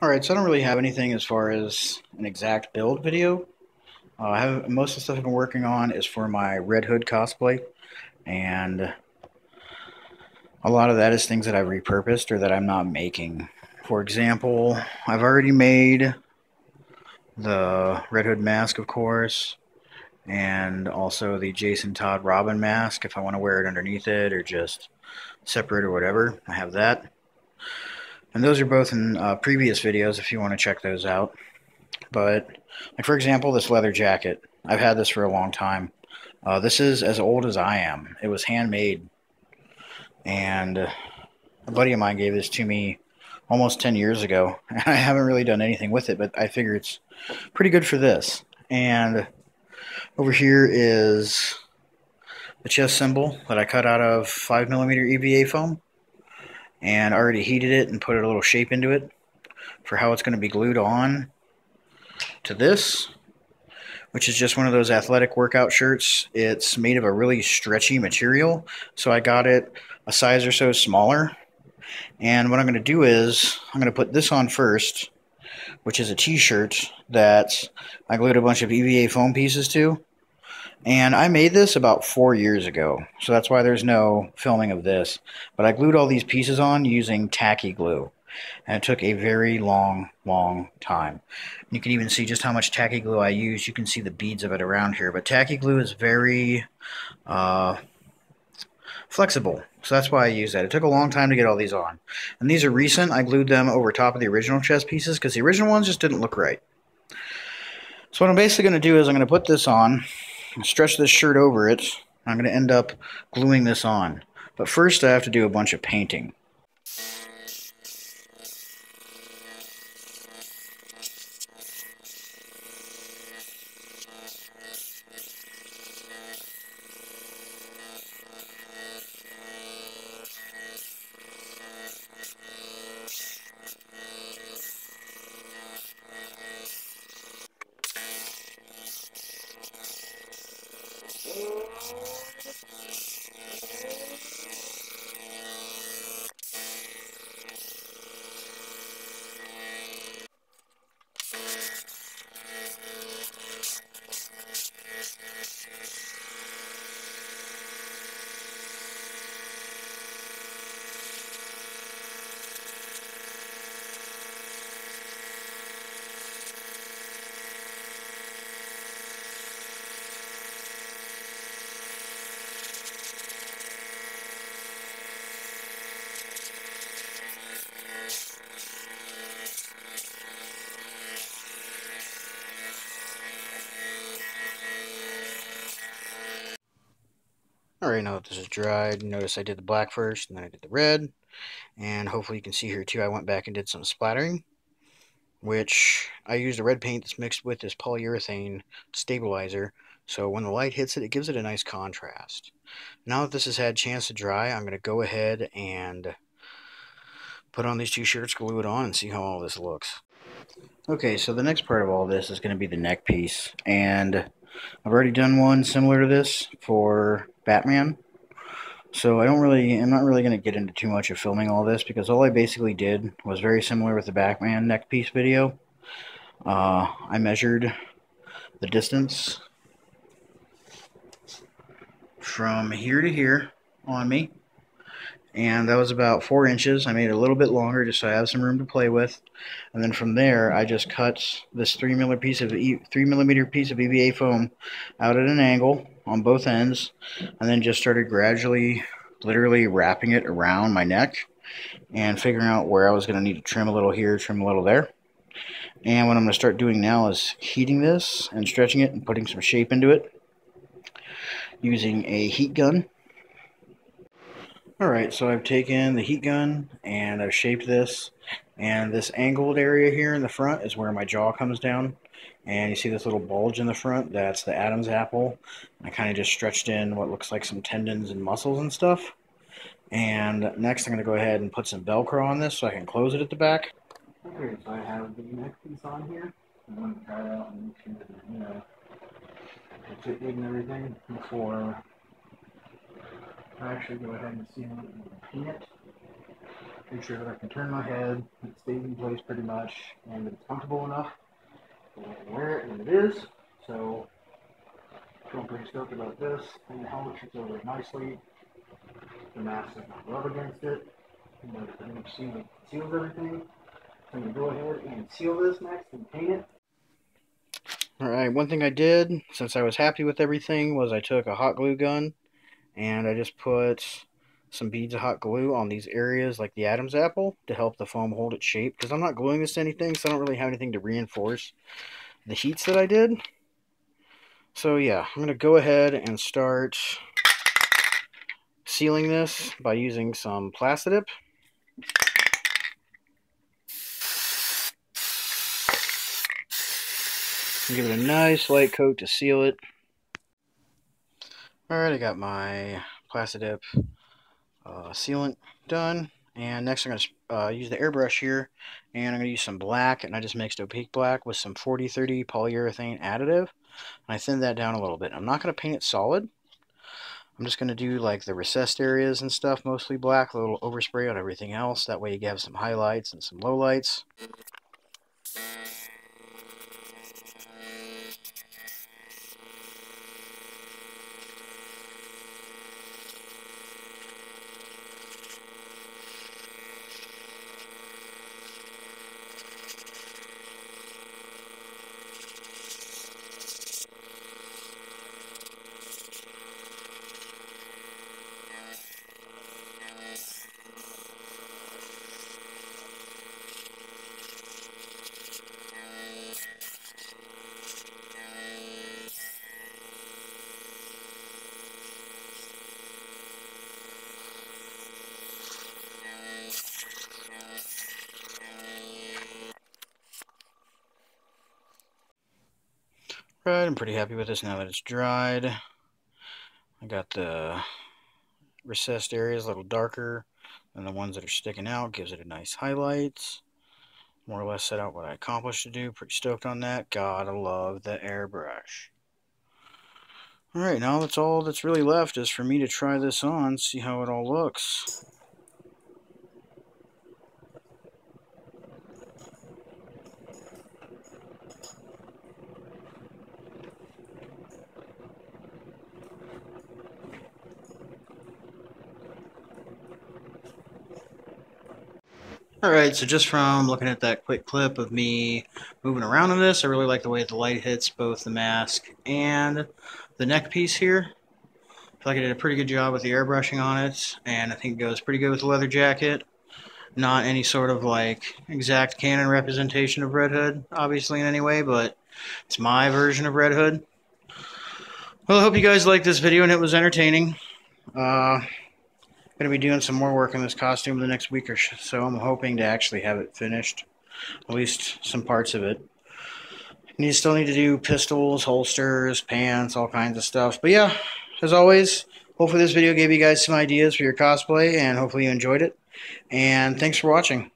Alright, so I don't really have anything as far as an exact build video. I have most of the stuff I've been working on is for my Red Hood cosplay, and a lot of that is things that I've repurposed or that I'm not making. For example, I've already made the Red Hood mask, of course, and also the Jason Todd Robin mask if I want to wear it underneath it or just separate or whatever. I have that. And those are both in previous videos if you want to check those out. But, like for example, this leather jacket. I've had this for a long time. This is as old as I am. It was handmade, and a buddy of mine gave this to me almost 10 years ago. I haven't really done anything with it, but I figure it's pretty good for this. And over here is the chest symbol that I cut out of 5mm EVA foam, and already heated it and put a little shape into it for how it's going to be glued on to this, which is just one of those athletic workout shirts. It's made of a really stretchy material, so I got it a size or so smaller. And what I'm going to do is I'm going to put this on first, which is a t-shirt that I glued a bunch of EVA foam pieces to. And I made this about 4 years ago, so that's why there's no filming of this. But I glued all these pieces on using tacky glue. And it took a very long time. You can even see just how much tacky glue I used. You can see the beads of it around here. But tacky glue is very flexible, so that's why I use that. It took a long time to get all these on. And these are recent. I glued them over top of the original chest pieces because the original ones just didn't look right. So what I'm basically going to do is I'm going to put this on, and stretch this shirt over it. I'm going to end up gluing this on. But first I have to do a bunch of painting. Alright, now that this is dried, notice I did the black first, and then I did the red. And hopefully you can see here too, I went back and did some splattering, which I used a red paint that's mixed with this polyurethane stabilizer. So when the light hits it, it gives it a nice contrast. Now that this has had a chance to dry, I'm going to go ahead and put on these two shirts, glue it on, and see how all this looks. Okay, so the next part of all this is going to be the neck piece. And I've already done one similar to this for Batman. So I'm not really going to get into too much of filming all this because all I basically did was very similar with the Batman neck piece video. I measured the distance from here to here on me, and that was about 4 inches. I made it a little bit longer just so I have some room to play with. And then from there, I just cut this 3mm piece of EVA foam out at an angle on both ends, and then just started gradually, literally wrapping it around my neck and figuring out where I was going to need to trim a little here, trim a little there. And what I'm going to start doing now is heating this and stretching it and putting some shape into it using a heat gun. Alright, so I've taken the heat gun and I've shaped this, and this angled area here in the front is where my jaw comes down, and you see this little bulge in the front, that's the Adam's apple. I kind of just stretched in what looks like some tendons and muscles and stuff. And next I'm going to go ahead and put some Velcro on this so I can close it at the back. Okay, so I have the neck piece on here. I'm going to try it out and make sure that, it's fit good and everything before I actually go ahead and seal it and paint it. make sure that I can turn my head, it stays in place pretty much, and it's comfortable enough that I can wear it, and it is. So I'm pretty stoked about this. And the helmet fits over it nicely. The mask does not rub against it. But it pretty much seals everything. So I'm going to go ahead and seal this next and paint it. Alright, one thing I did, since I was happy with everything, was I took a hot glue gun and I just put some beads of hot glue on these areas like the Adam's apple to help the foam hold its shape, because I'm not gluing this to anything, so I don't really have anything to reinforce the heats that I did. So yeah, I'm going to go ahead and start sealing this by using some Plastidip. Give it a nice light coat to seal it. Alright, I got my Plastidip sealant done, and next I'm going to use the airbrush here, and I'm going to use some black, and I just mixed opaque black with some 40-30 polyurethane additive, and I thinned that down a little bit. I'm not going to paint it solid. I'm just going to do like the recessed areas and stuff, mostly black, a little overspray on everything else. That way you have some highlights and some lowlights. Right, I'm pretty happy with this now that it's dried. I got the recessed areas a little darker than the ones that are sticking out. Gives it a nice highlights. More or less set out what I accomplished to do. Pretty stoked on that. Gotta love the airbrush. Alright, now that's all that's really left is for me to try this on, see how it all looks. Alright, so just from looking at that quick clip of me moving around in this, I really like the way the light hits both the mask and the neck piece here. I feel like I did a pretty good job with the airbrushing on it, and I think it goes pretty good with the leather jacket. Not any sort of like exact canon representation of Red Hood, obviously in any way, but it's my version of Red Hood. Well, I hope you guys liked this video and it was entertaining. Going to be doing some more work on this costume in the next week or so. I'm hoping to actually have it finished, at least some parts of it. You still need to do pistols, holsters, pants, all kinds of stuff. But yeah, as always, hopefully this video gave you guys some ideas for your cosplay, and hopefully you enjoyed it. And thanks for watching.